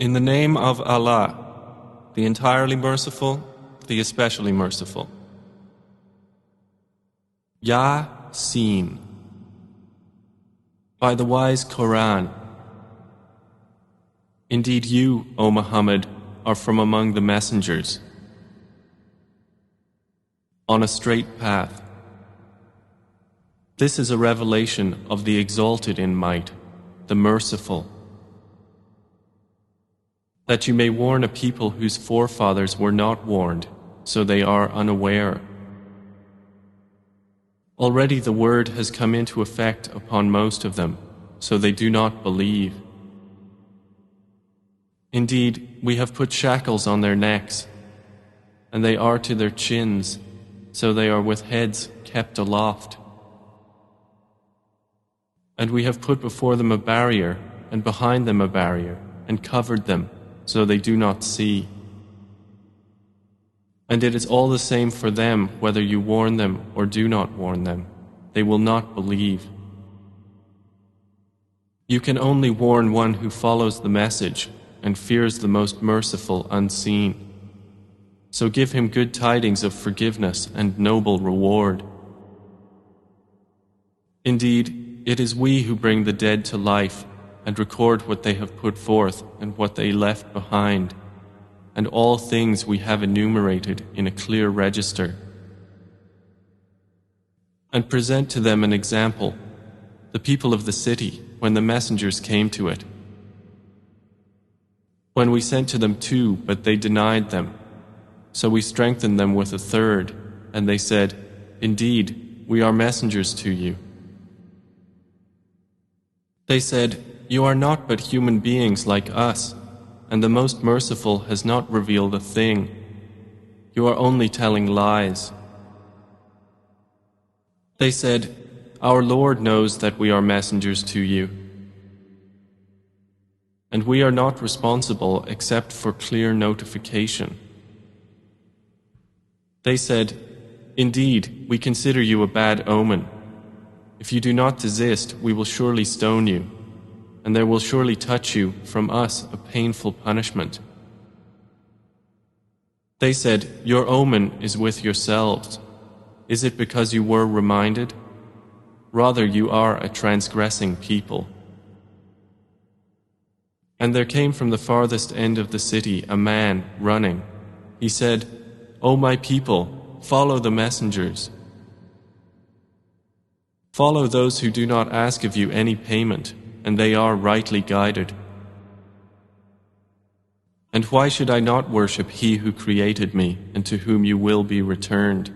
In the name of Allah, the entirely merciful, the especially merciful. Yaseen. By the wise Quran. Indeed you, O Muhammad, are from among the messengers, on a straight path. This is a revelation of the exalted in might, the merciful, that you may warn a people whose forefathers were not warned, so they are unaware. Already the word has come into effect upon most of them, so they do not believe. Indeed, we have put shackles on their necks, and they are to their chins, so they are with heads kept aloft. And we have put before them a barrier, and behind them a barrier, and covered them, so they do not see. And it is all the same for them whether you warn them or do not warn them. They will not believe. You can only warn one who follows the message and fears the most merciful unseen. So give him good tidings of forgiveness and noble reward. Indeed, it is we who bring the dead to life and record what they have put forth and what they left behind, and all things we have enumerated in a clear register. And present to them an example, the people of the city, when the messengers came to it. When we sent to them 2, but they denied them. So we strengthened them with a 3rd, and they said, "Indeed, we are messengers to you." They said, "You are not but human beings like us, and the Most Merciful has not revealed a thing. You are only telling lies." They said, "Our Lord knows that we are messengers to you, and we are not responsible except for clear notification." They said, "Indeed, we consider you a bad omen. If you do not desist, we will surely stone you, and there will surely touch you from us a painful punishment." They said, "Your omen is with yourselves. Is it because you were reminded? Rather, you are a transgressing people." And there came from the farthest end of the city a man running. He said, "O my people, follow the messengers. Follow those who do not ask of you any payment, and they are rightly guided. And why should I not worship He who created me and to whom you will be returned?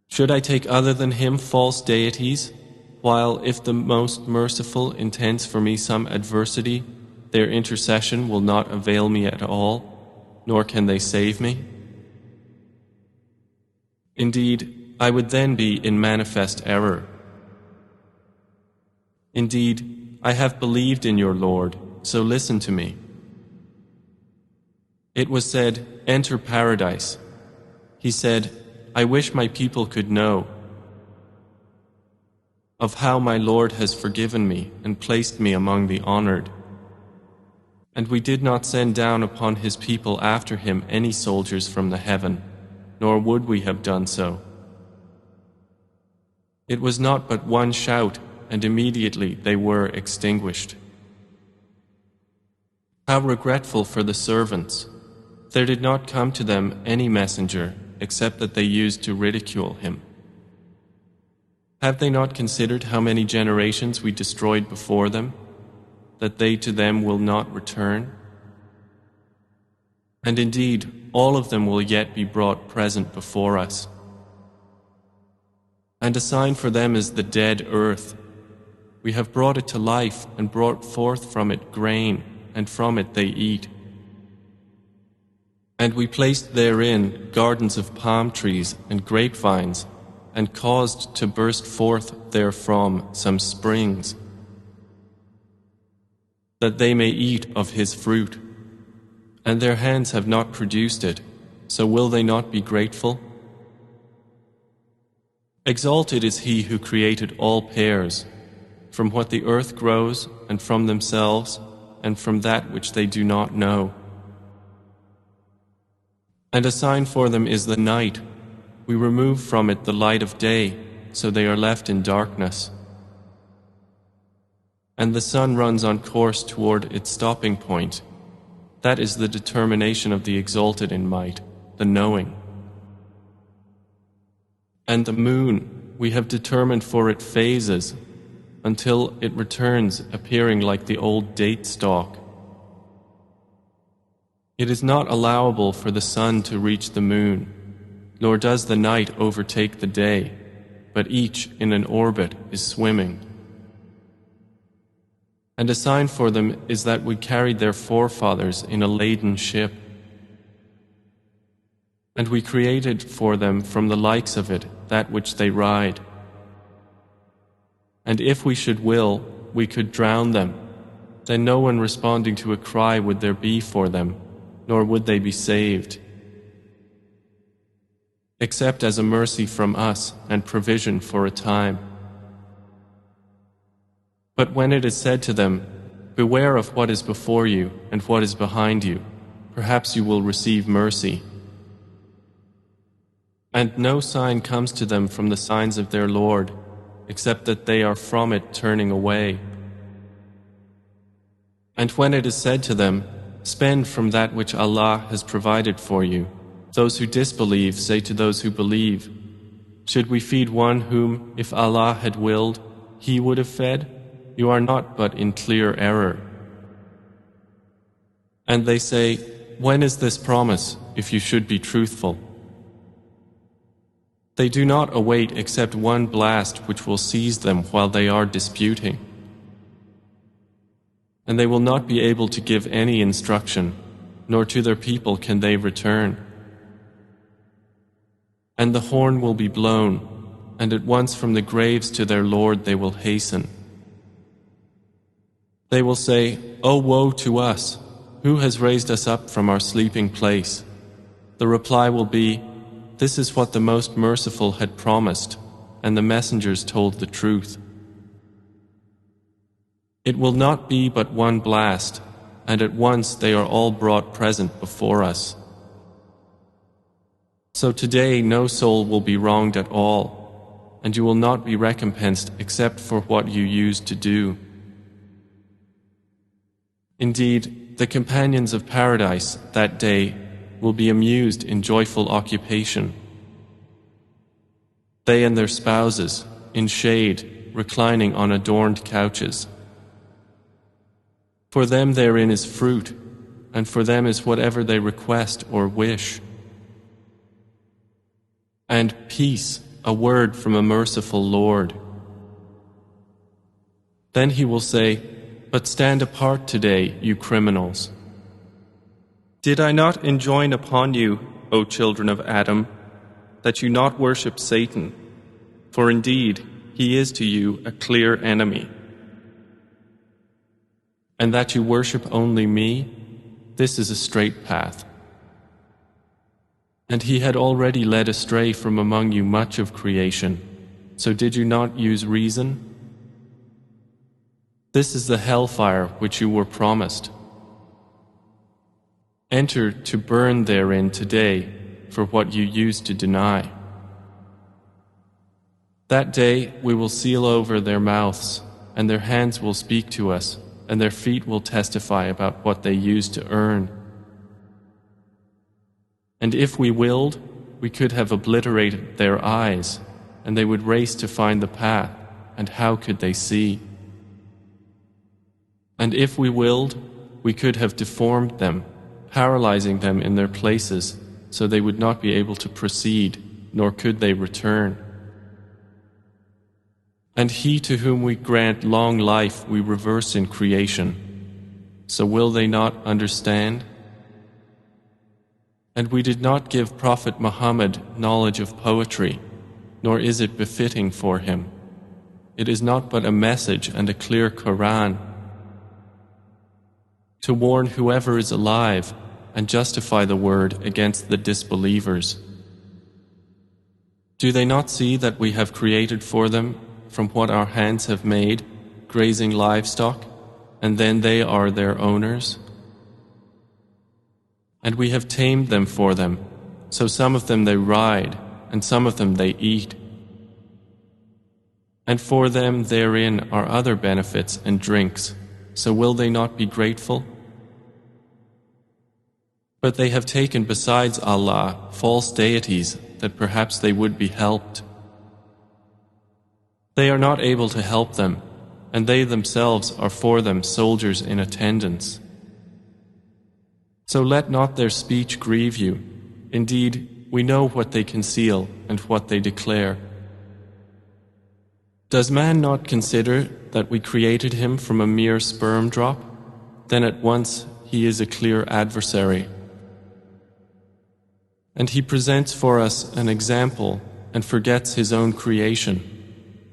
Should I take other than Him false deities, while if the Most Merciful intends for me some adversity, their intercession will not avail me at all, nor can they save me? Indeed, I would then be in manifest error. Indeed, I have believed in your Lord, so listen to me." It was said, "Enter paradise." He said, "I wish my people could know of how my Lord has forgiven me and placed me among the honored. And we did not send down upon his people after him any soldiers from the heaven, nor would we have done so. It was not but one shout, and immediately they were extinguished. How regretful for the servants! There did not come to them any messenger except that they used to ridicule him. Have they not considered how many generations we destroyed before them, that they to them will not return? And indeed, all of them will yet be brought present before us. And a sign for them is the dead earth. We have brought it to life and brought forth from it grain, and from it they eat. And we placed therein gardens of palm trees and grapevines, and caused to burst forth therefrom some springs, that they may eat of his fruit. And their hands have not produced it, so will they not be grateful? Exalted is He who created all pairs, from what the earth grows and from themselves, and from that which they do not know. And a sign for them is the night. We remove from it the light of day, so they are left in darkness. And the sun runs on course toward its stopping point. That is the determination of the exalted in might, the knowing. And the moon, we have determined for it phases, until it returns appearing like the old date stalk. It is not allowable for the sun to reach the moon, nor does the night overtake the day, but each in an orbit is swimming. And a sign for them is that we carried their forefathers in a laden ship. And we created for them from the likes of it that which they ride. And if we should will, we could drown them. Then no one responding to a cry would there be for them, nor would they be saved, except as a mercy from us and provision for a time. But when it is said to them, beware of what is before you and what is behind you, perhaps you will receive mercy. And no sign comes to them from the signs of their Lord, except that they are from it turning away. And when it is said to them, spend from that which Allah has provided for you, those who disbelieve say to those who believe, should we feed one whom, if Allah had willed, He would have fed? You are not but in clear error. And they say, when is this promise, if you should be truthful? They do not await except one blast which will seize them while they are disputing. And they will not be able to give any instruction, nor to their people can they return. And the horn will be blown, and at once from the graves to their Lord they will hasten. They will say, "O woe to us! Who has raised us up from our sleeping place?" The reply will be, "This is what the Most Merciful had promised, and the messengers told the truth." It will not be but one blast, and at once they are all brought present before us. So today no soul will be wronged at all, and you will not be recompensed except for what you used to do. Indeed, the companions of paradise that day will be amused in joyful occupation. They and their spouses, in shade, reclining on adorned couches. For them therein is fruit, and for them is whatever they request or wish. And peace, a word from a merciful Lord. Then He will say, "But stand apart today, you criminals. Did I not enjoin upon you, O children of Adam, that you not worship Satan, for indeed he is to you a clear enemy, and that you worship only me? This is a straight path. And He had already led astray from among you much of creation, so did you not use reason? This is the hellfire which you were promised. Enter to burn therein today for what you used to deny. That day we will seal over their mouths, and their hands will speak to us, and their feet will testify about what they used to earn. And if we willed, we could have obliterated their eyes, and they would race to find the path, and how could they see? And if we willed, we could have deformed them, paralyzing them in their places, so they would not be able to proceed, nor could they return. And He to whom we grant long life we reverse in creation. So will they not understand? And we did not give Prophet Muhammad knowledge of poetry, nor is it befitting for him. It is not but a message and a clear Quran, to warn whoever is alive and justify the word against the disbelievers. Do they not see that we have created for them, from what our hands have made, grazing livestock, and then they are their owners? And we have tamed them for them, so some of them they ride, and some of them they eat. And for them therein are other benefits and drinks, so will they not be grateful? But they have taken besides Allah false deities that perhaps they would be helped. They are not able to help them, and they themselves are for them soldiers in attendance. So let not their speech grieve you. Indeed, we know what they conceal and what they declare. Does man not consider that we created him from a mere sperm drop? Then at once he is a clear adversary. And he presents for us an example and forgets his own creation.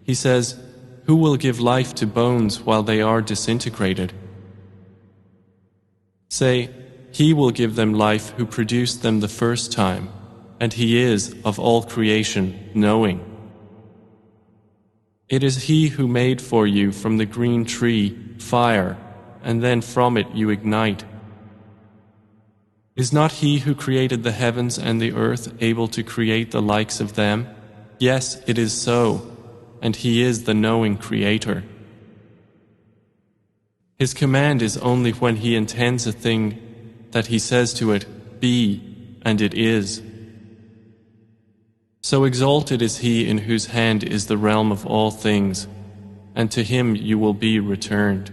He says, "Who will give life to bones while they are disintegrated?" Say, He will give them life who produced them the first time, and He is, of all creation, knowing. It is He who made for you from the green tree fire, and then from it you ignite. Is not He who created the heavens and the earth able to create the likes of them? Yes, it is so, and He is the knowing Creator. His command is only when He intends a thing that He says to it, "Be," and it is. So exalted is He in whose hand is the realm of all things, and to Him you will be returned.